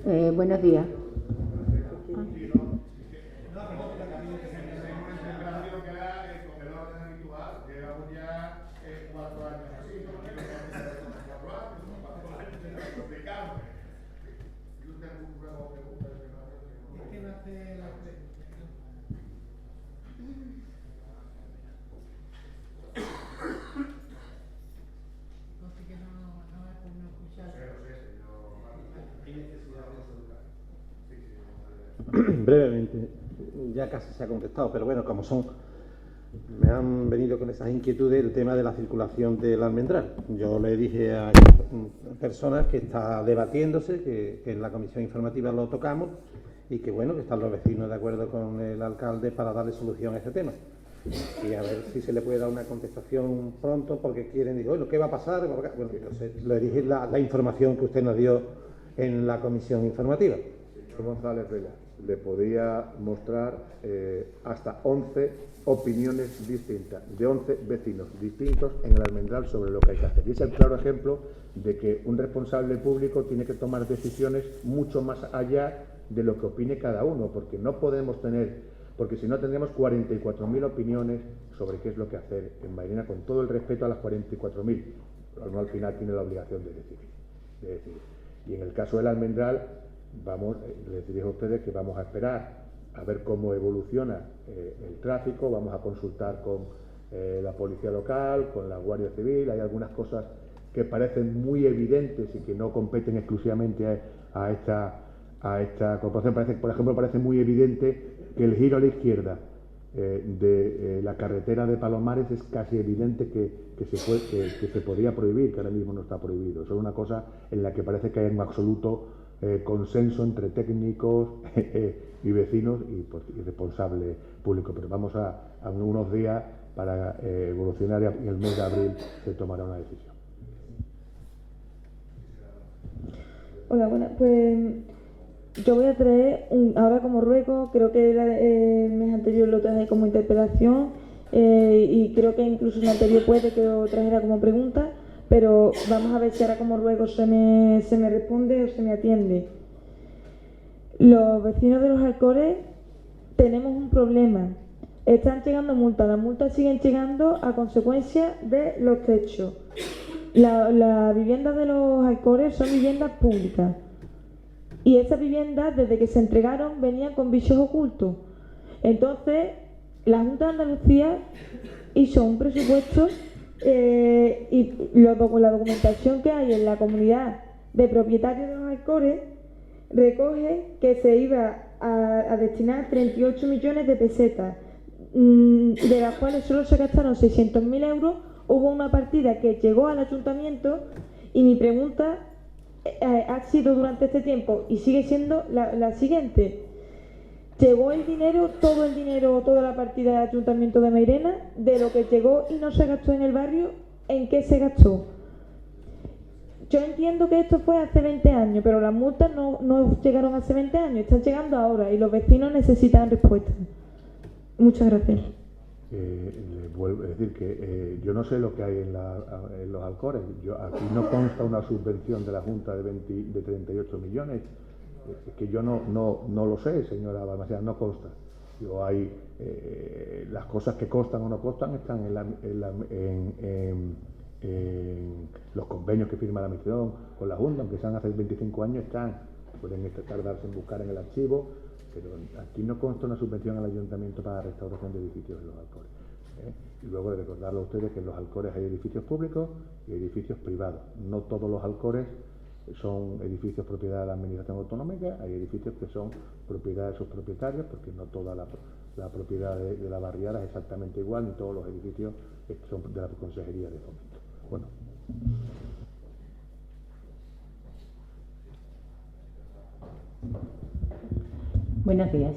Buenos días. Brevemente, ya casi se ha contestado, pero bueno, me han venido con esas inquietudes el tema de la circulación del almendral. Yo le dije a personas que está debatiéndose, que en la comisión informativa lo tocamos y que bueno, que están los vecinos de acuerdo con el alcalde para darle solución a este tema. Y a ver si se le puede dar una contestación pronto, porque quieren, digo, bueno, ¿qué va a pasar? Bueno, entonces le dije la información que usted nos dio en la comisión informativa. González Vela, le podía mostrar hasta 11 opiniones distintas, de 11 vecinos distintos en el almendral sobre lo que hay que hacer. Y es el claro ejemplo de que un responsable público tiene que tomar decisiones mucho más allá de lo que opine cada uno, porque no podemos porque si no tendríamos 44.000 opiniones sobre qué es lo que hacer en Mairena, con todo el respeto a las 44.000, pero no al final tiene la obligación de decidir. Y en el caso del almendral, les digo a ustedes que vamos a esperar a ver cómo evoluciona el tráfico, vamos a consultar con la policía local, con la Guardia Civil. Hay algunas cosas que parecen muy evidentes y que no competen exclusivamente a esta corporación. Por ejemplo, parece muy evidente que el giro a la izquierda de la carretera de Palomares es casi evidente que se podía prohibir, que ahora mismo no está prohibido. Eso es una cosa en la que parece que hay en absoluto consenso entre técnicos y vecinos y responsable público, pero vamos a unos días para evolucionar y en el mes de abril se tomará una decisión. Hola, bueno, pues yo voy a traer ahora como ruego, creo que el mes anterior lo traje como interpelación y creo que incluso el anterior puede que lo trajera como pregunta, pero vamos a ver si ahora como ruego se me responde o se me atiende. Los vecinos de los Alcores tenemos un problema. Están llegando multas, las multas siguen llegando a consecuencia de los techos. Las viviendas de los Alcores son viviendas públicas y esas viviendas desde que se entregaron venían con vicios ocultos. Entonces la Junta de Andalucía hizo un presupuesto y la documentación que hay en la comunidad de propietarios de los Alcores recoge que se iba a destinar 38 millones de pesetas, de las cuales solo se gastaron 600.000 euros. Hubo una partida que llegó al ayuntamiento y mi pregunta ha sido durante este tiempo y sigue siendo la siguiente: ¿llegó el dinero, toda la partida del ayuntamiento de Mairena, de lo que llegó y no se gastó en el barrio? ¿En qué se gastó? Yo entiendo que esto fue hace 20 años, pero las multas no llegaron hace 20 años, están llegando ahora y los vecinos necesitan respuestas. Muchas gracias. Les vuelvo a decir que yo no sé lo que hay en los Alcores. Aquí no consta una subvención de la Junta de 38 millones. Es que yo no lo sé, señora Balmaceda, no consta. Las cosas que costan o no costan están en los convenios que firma la misión con la Junta, aunque sean hace 25 años, pueden tardarse en buscar en el archivo, pero aquí no consta una subvención al ayuntamiento para la restauración de edificios en los Alcores. Y luego de recordarle a ustedes que en los Alcores hay edificios públicos y edificios privados. No todos los Alcores son edificios propiedad de la administración autonómica, hay edificios que son propiedad de sus propietarios, porque no toda la propiedad de la barriada es exactamente igual, ni todos los edificios son de la Consejería de Fomento. Bueno. Buenos días.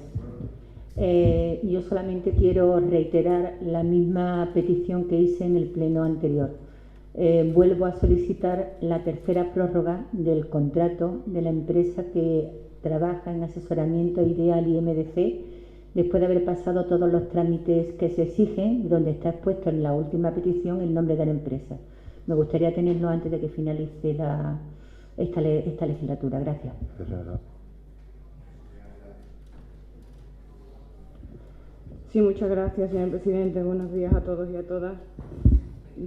Yo solamente quiero reiterar la misma petición que hice en el pleno anterior. Vuelvo a solicitar la tercera prórroga del contrato de la empresa que trabaja en asesoramiento ideal y MDC, después de haber pasado todos los trámites que se exigen, donde está expuesto en la última petición el nombre de la empresa. Me gustaría tenerlo antes de que finalice esta legislatura. Gracias. Sí, muchas gracias, señor presidente. Buenos días a todos y a todas.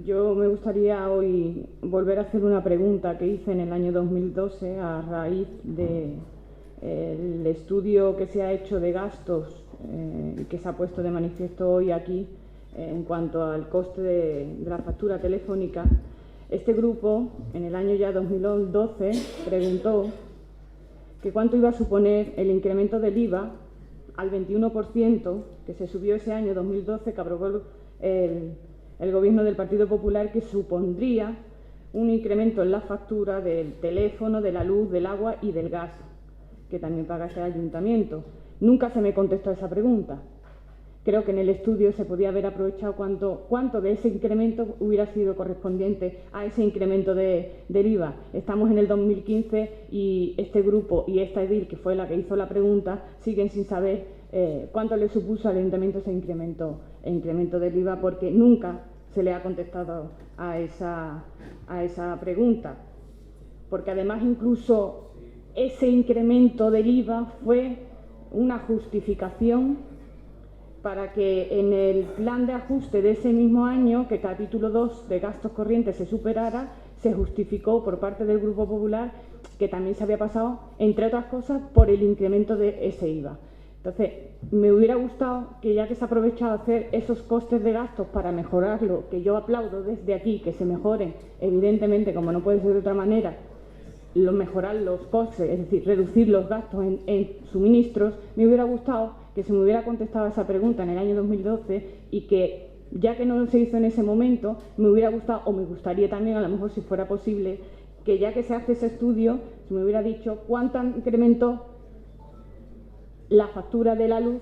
Yo me gustaría hoy volver a hacer una pregunta que hice en el año 2012 a raíz del estudio que se ha hecho de gastos y que se ha puesto de manifiesto hoy aquí en cuanto al coste de la factura telefónica. Este grupo, en el año ya 2012, preguntó que cuánto iba a suponer el incremento del IVA al 21% que se subió ese año 2012, que aprobó el Gobierno del Partido Popular, que supondría un incremento en la factura del teléfono, de la luz, del agua y del gas, que también paga ese ayuntamiento. Nunca se me contestó esa pregunta. Creo que en el estudio se podía haber aprovechado cuánto de ese incremento hubiera sido correspondiente a ese incremento del IVA. Estamos en el 2015 y este grupo y esta edil, que fue la que hizo la pregunta, siguen sin saber cuánto le supuso al ayuntamiento ese incremento del IVA, porque nunca se le ha contestado a esa pregunta. Porque además incluso ese incremento del IVA fue una justificación para que en el plan de ajuste de ese mismo año, que capítulo 2 de gastos corrientes se superara, se justificó por parte del Grupo Popular que también se había pasado, entre otras cosas, por el incremento de ese IVA. Entonces, me hubiera gustado que, ya que se ha aprovechado hacer esos costes de gastos para mejorarlo, que yo aplaudo desde aquí, que se mejoren, evidentemente, como no puede ser de otra manera, mejorar los costes, es decir, reducir los gastos en suministros, me hubiera gustado que se me hubiera contestado esa pregunta en el año 2012 y que, ya que no se hizo en ese momento, me hubiera gustado, o me gustaría también, a lo mejor si fuera posible, que ya que se hace ese estudio, se me hubiera dicho cuánto incrementó la factura de la luz,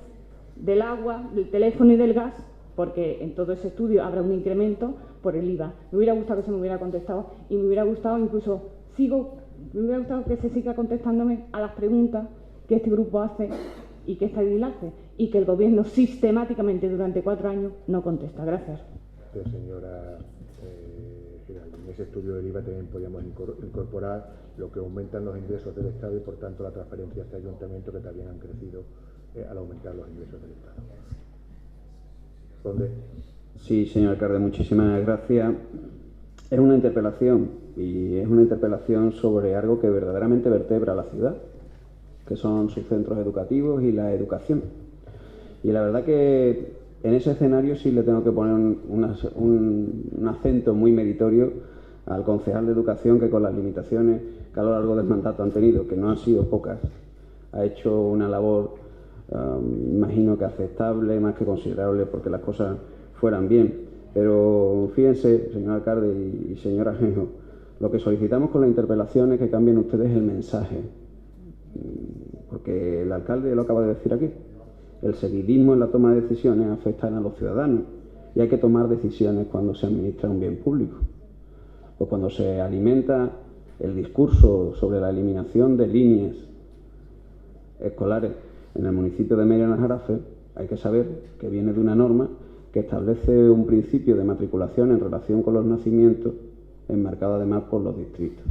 del agua, del teléfono y del gas, porque en todo ese estudio habrá un incremento por el IVA. Me hubiera gustado que se me hubiera contestado y me hubiera gustado incluso, me hubiera gustado que se siga contestándome a las preguntas que este grupo hace y que esta edil hace, y que el Gobierno sistemáticamente durante 4 años no contesta. Gracias. Señora Giraldo, en ese estudio del IVA también podríamos incorporar lo que aumentan los ingresos del Estado y, por tanto, la transferencia a este ayuntamiento, que también han crecido al aumentar los ingresos del Estado. ¿Dónde? Sí, señor alcalde, muchísimas gracias. Es una interpelación, y es una interpelación sobre algo que verdaderamente vertebra a la ciudad, que son sus centros educativos y la educación. Y la verdad que en ese escenario sí le tengo que poner un acento muy meritorio al concejal de Educación, que con las limitaciones que a lo largo del mandato han tenido, que no han sido pocas, ha hecho una labor, imagino que aceptable, más que considerable, porque las cosas fueran bien. Pero fíjense, señor alcalde y señor Ajenjo, lo que solicitamos con la interpelación es que cambien ustedes el mensaje, porque el alcalde lo acaba de decir aquí. El seguidismo en la toma de decisiones afecta a los ciudadanos y hay que tomar decisiones cuando se administra un bien público. Pues cuando se alimenta el discurso sobre la eliminación de líneas escolares en el municipio de Mérida de Jarafe, hay que saber que viene de una norma que establece un principio de matriculación en relación con los nacimientos, enmarcado además por los distritos.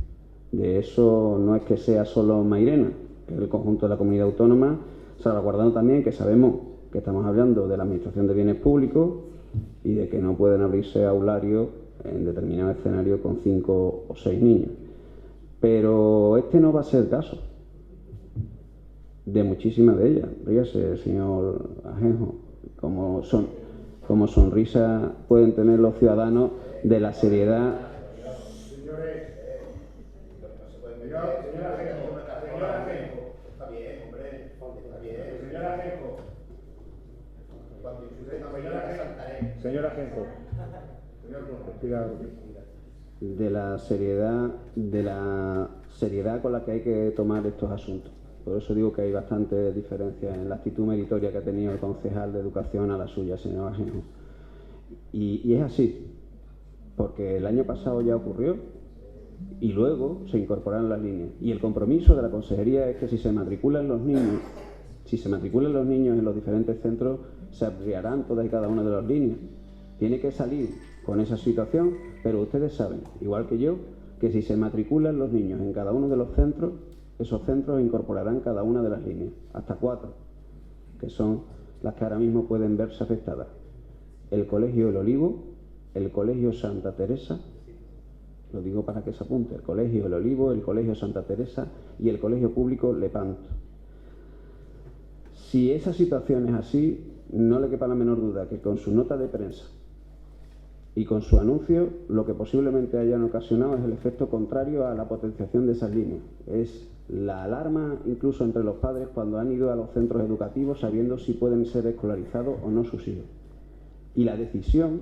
De eso no es que sea solo Mairena, que es el conjunto de la comunidad autónoma, salvaguardando también que sabemos que estamos hablando de la administración de bienes públicos y de que no pueden abrirse aularios en determinado escenario con 5 o 6 niños. Pero este no va a ser el caso de muchísimas de ellas. Ríase, señor Ajenjo, como sonrisa pueden tener los ciudadanos de la seriedad. Señora Ajenjo, de la seriedad con la que hay que tomar estos asuntos. Por eso digo que hay bastante diferencia en la actitud meritoria que ha tenido el concejal de Educación a la suya, señor Ajenjo. Y es así, porque el año pasado ya ocurrió y luego se incorporaron las líneas. Y el compromiso de la consejería es que si se matriculan los niños en los diferentes centros, se ampliarán todas y cada una de las líneas. Tiene que salir con esa situación, pero ustedes saben, igual que yo, que si se matriculan los niños en cada uno de los centros, esos centros incorporarán cada una de las líneas, hasta 4, que son las que ahora mismo pueden verse afectadas: el Colegio El Olivo, el Colegio Santa Teresa, lo digo para que se apunte, el Colegio El Olivo, el Colegio Santa Teresa y el Colegio Público Lepanto. Si esa situación es así, no le quepa la menor duda que con su nota de prensa y con su anuncio, lo que posiblemente hayan ocasionado es el efecto contrario a la potenciación de esas líneas. Es la alarma incluso entre los padres cuando han ido a los centros educativos sabiendo si pueden ser escolarizados o no sus hijos. Y la decisión,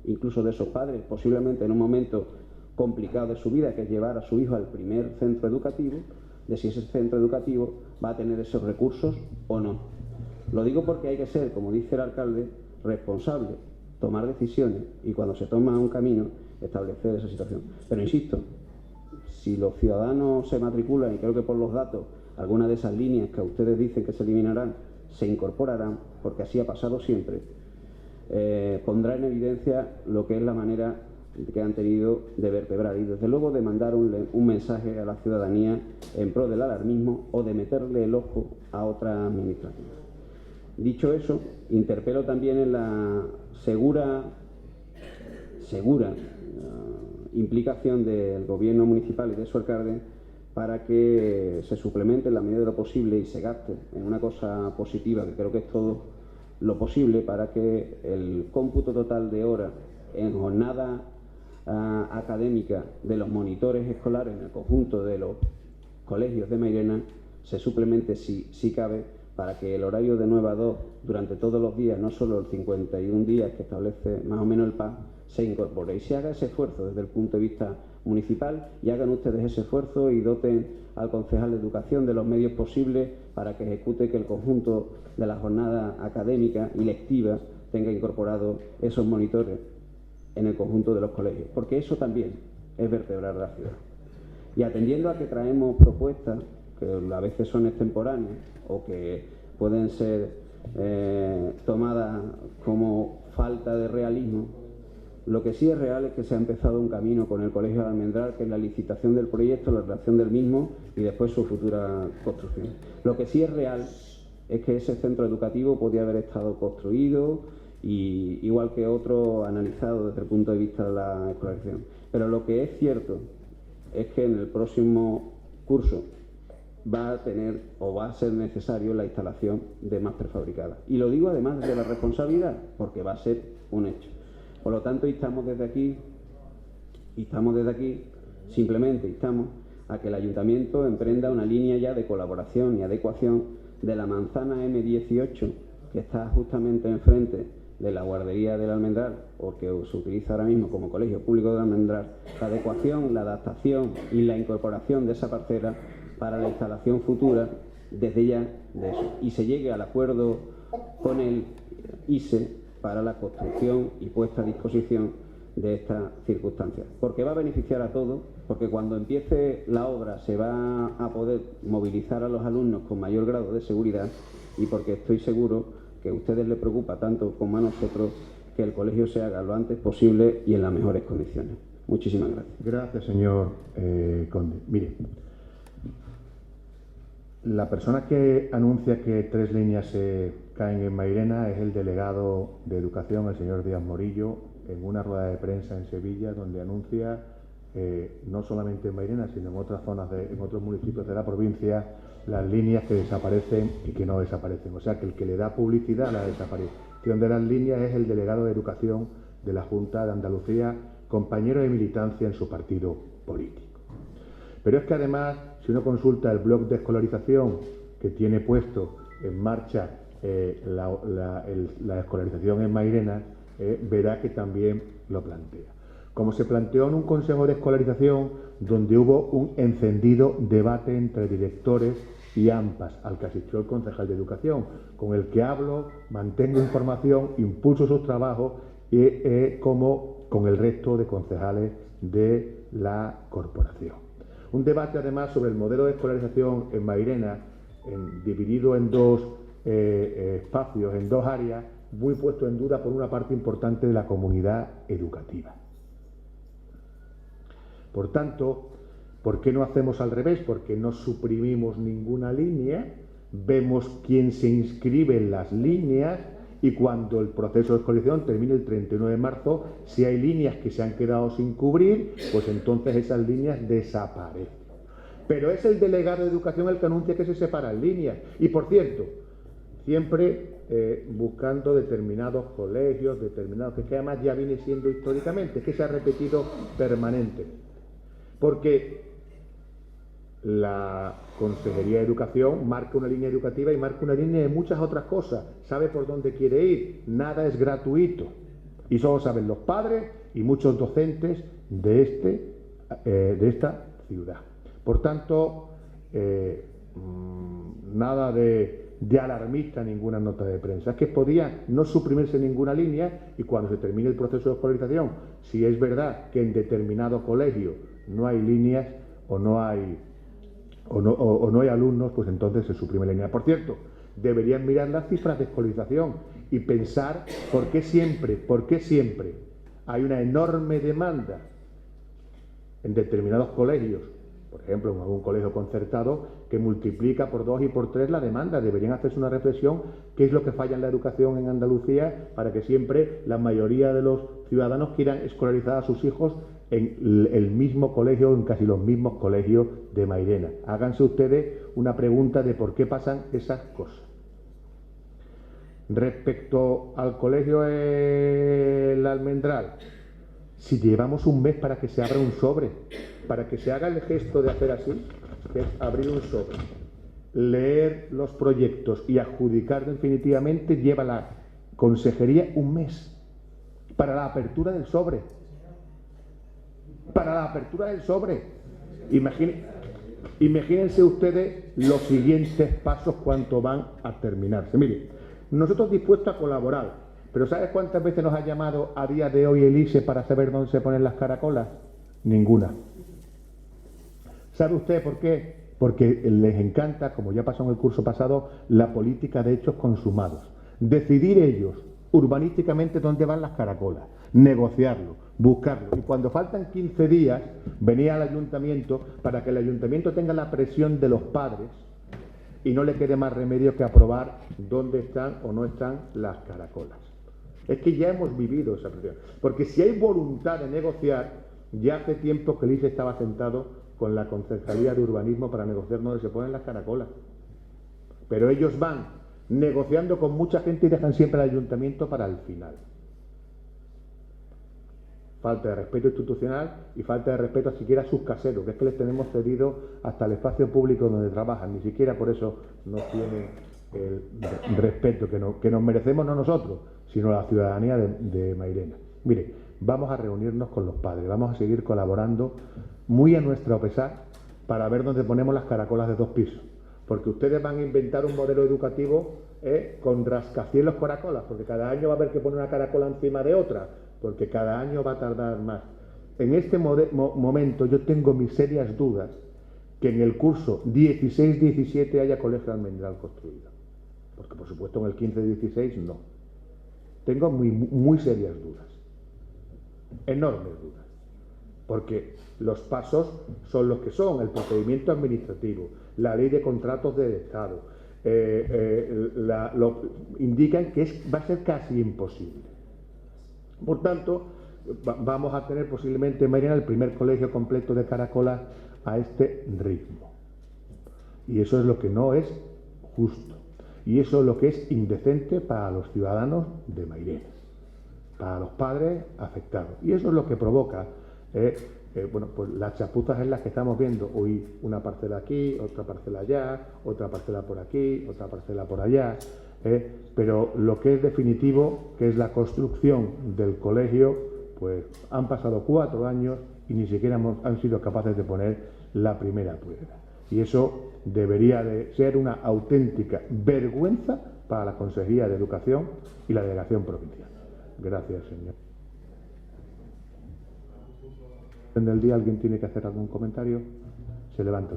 incluso de esos padres, posiblemente en un momento complicado de su vida, que es llevar a su hijo al primer centro educativo, de si ese centro educativo va a tener esos recursos o no. Lo digo porque hay que ser, como dice el alcalde, responsable, tomar decisiones y cuando se toma un camino, establecer esa situación. Pero insisto, si los ciudadanos se matriculan, y creo que por los datos, algunas de esas líneas que ustedes dicen que se eliminarán, se incorporarán, porque así ha pasado siempre, pondrá en evidencia lo que es la manera que han tenido de vertebrar y desde luego de mandar un mensaje a la ciudadanía en pro del alarmismo o de meterle el ojo a otra administración. Dicho eso, interpelo también en la segura implicación del gobierno municipal y de su alcalde para que se suplemente en la medida de lo posible y se gaste en una cosa positiva, que creo que es todo lo posible, para que el cómputo total de horas en jornada académica de los monitores escolares en el conjunto de los colegios de Mairena se suplemente, si cabe, para que el horario de 9 a 2 durante todos los días, no solo los 51 días que establece más o menos el PAS, se incorpore y se haga ese esfuerzo desde el punto de vista municipal y hagan ustedes ese esfuerzo y doten al concejal de educación de los medios posibles para que ejecute que el conjunto de la jornada académica y lectiva tenga incorporado esos monitores en el conjunto de los colegios, porque eso también es vertebrar la ciudad. Y atendiendo a que traemos propuestas que a veces son extemporáneas o que pueden ser tomadas como falta de realismo, lo que sí es real es que se ha empezado un camino con el Colegio de Almendral, que es la licitación del proyecto, la redacción del mismo y después su futura construcción. Lo que sí es real es que ese centro educativo podía haber estado construido y igual que otro analizado desde el punto de vista de la escolarización. Pero lo que es cierto es que en el próximo curso va a tener o va a ser necesario la instalación de más prefabricadas. Y lo digo además de la responsabilidad, porque va a ser un hecho. Por lo tanto, instamos desde aquí, simplemente instamos a que el Ayuntamiento emprenda una línea ya de colaboración y adecuación de la manzana M18, que está justamente enfrente de la guardería del Almendral, o que se utiliza ahora mismo como colegio público del Almendral, la adecuación, la adaptación y la incorporación de esa parcela para la instalación futura desde ya de eso, y se llegue al acuerdo con el ISE para la construcción y puesta a disposición de esta circunstancia, porque va a beneficiar a todos, porque cuando empiece la obra se va a poder movilizar a los alumnos con mayor grado de seguridad y porque estoy seguro que a ustedes les preocupa tanto como a nosotros que el colegio se haga lo antes posible y en las mejores condiciones. Muchísimas gracias. Gracias, señor Conde. Mire, la persona que anuncia que 3 líneas se caen en Mairena es el delegado de Educación, el señor Díaz Morillo, en una rueda de prensa en Sevilla, donde anuncia no solamente en Mairena, sino en otras zonas, en otros municipios de la provincia, las líneas que desaparecen y que no desaparecen. O sea que el que le da publicidad a la desaparición de las líneas es el delegado de Educación de la Junta de Andalucía, compañero de militancia en su partido político. Pero es que además, si uno consulta el blog de escolarización que tiene puesto en marcha la escolarización en Mairena, verá que también lo plantea. Como se planteó en un consejo de escolarización donde hubo un encendido debate entre directores y AMPAs, al que asistió el concejal de Educación, con el que hablo, mantengo información, impulso sus trabajos, como con el resto de concejales de la corporación. Un debate además sobre el modelo de escolarización en Mairena, dividido en 2 espacios, en 2 áreas, muy puesto en duda por una parte importante de la comunidad educativa. Por tanto, ¿por qué no hacemos al revés? ¿Por qué no suprimimos ninguna línea vemos quién se inscribe en las líneas y cuando el proceso de escolarización termine el 31 de marzo, si hay líneas que se han quedado sin cubrir, pues entonces esas líneas desaparecen. Pero es el delegado de educación el que anuncia que se separan líneas. Y por cierto, siempre buscando determinados colegios, que además ya viene siendo históricamente, que se ha repetido permanentemente. Porque la Consejería de Educación marca una línea educativa y marca una línea de muchas otras cosas. Sabe por dónde quiere ir. Nada es gratuito. Y solo saben los padres y muchos docentes de esta ciudad. Por tanto, nada de alarmista ninguna nota de prensa. Es que podía no suprimirse ninguna línea y cuando se termine el proceso de escolarización, si es verdad que en determinado colegio no hay líneas o no hay alumnos, pues entonces se suprime la línea. Por cierto, deberían mirar las cifras de escolarización y pensar por qué siempre hay una enorme demanda en determinados colegios, por ejemplo, en algún colegio concertado, que multiplica por 2 y por 3 la demanda. Deberían hacerse una reflexión qué es lo que falla en la educación en Andalucía para que siempre la mayoría de los ciudadanos quieran escolarizar a sus hijos en el mismo colegio, en casi los mismos colegios de Mairena. Háganse ustedes una pregunta de por qué pasan esas cosas. Respecto al colegio El Almendral, si llevamos un mes para que se abra un sobre, para que se haga el gesto de hacer así, que es abrir un sobre, leer los proyectos y adjudicar definitivamente, lleva la consejería un mes para la apertura del sobre. Para la apertura del sobre. Imagínense ustedes los siguientes pasos cuánto van a terminarse. Mire, nosotros dispuestos a colaborar, pero ¿sabes cuántas veces nos ha llamado a día de hoy el ISE para saber dónde se ponen las caracolas? Ninguna. ¿Sabe usted por qué? Porque les encanta, como ya pasó en el curso pasado, la política de hechos consumados. Decidir ellos urbanísticamente dónde van las caracolas, negociarlo, buscarlo. Y cuando faltan 15 días, venía al ayuntamiento para que el ayuntamiento tenga la presión de los padres y no le quede más remedio que aprobar dónde están o no están las caracolas. Es que ya hemos vivido esa presión. Porque si hay voluntad de negociar, ya hace tiempo que el ISE estaba sentado con la Concejalía de Urbanismo para negociar dónde se ponen las caracolas. Pero ellos van negociando con mucha gente y dejan siempre al ayuntamiento para el final. Falta de respeto institucional y falta de respeto a siquiera a sus caseros, que es que les tenemos cedido hasta el espacio público donde trabajan, ni siquiera por eso nos tienen el respeto que nos merecemos, no nosotros, sino la ciudadanía de Mairena. Mire, vamos a reunirnos con los padres, vamos a seguir colaborando muy a nuestro pesar para ver dónde ponemos las caracolas de 2 pisos, porque ustedes van a inventar un modelo educativo con rascacielos caracolas, porque cada año va a haber que poner una caracola encima de otra, porque cada año va a tardar más. En este momento yo tengo mis serias dudas que en el curso 16-17 haya colegio Almendral construido, porque por supuesto en el 15-16 no. Tengo muy serias dudas, enormes dudas, porque los pasos son los que son, el procedimiento administrativo, la ley de contratos del Estado, indican que va a ser casi imposible. Por tanto, vamos a tener posiblemente en Mairena el primer colegio completo de caracolas a este ritmo. Y eso es lo que no es justo. Y eso es lo que es indecente para los ciudadanos de Mairena, para los padres afectados. Y eso es lo que provoca pues las chapuzas en las que estamos viendo. Hoy una parcela aquí, otra parcela allá, otra parcela por aquí, otra parcela por allá. Pero lo que es definitivo, que es la construcción del colegio, pues han pasado 4 años y ni siquiera han sido capaces de poner la primera piedra. Y eso debería de ser una auténtica vergüenza para la Consejería de Educación y la Delegación Provincial. Gracias, señor. En el día alguien tiene que hacer algún comentario, se levanta.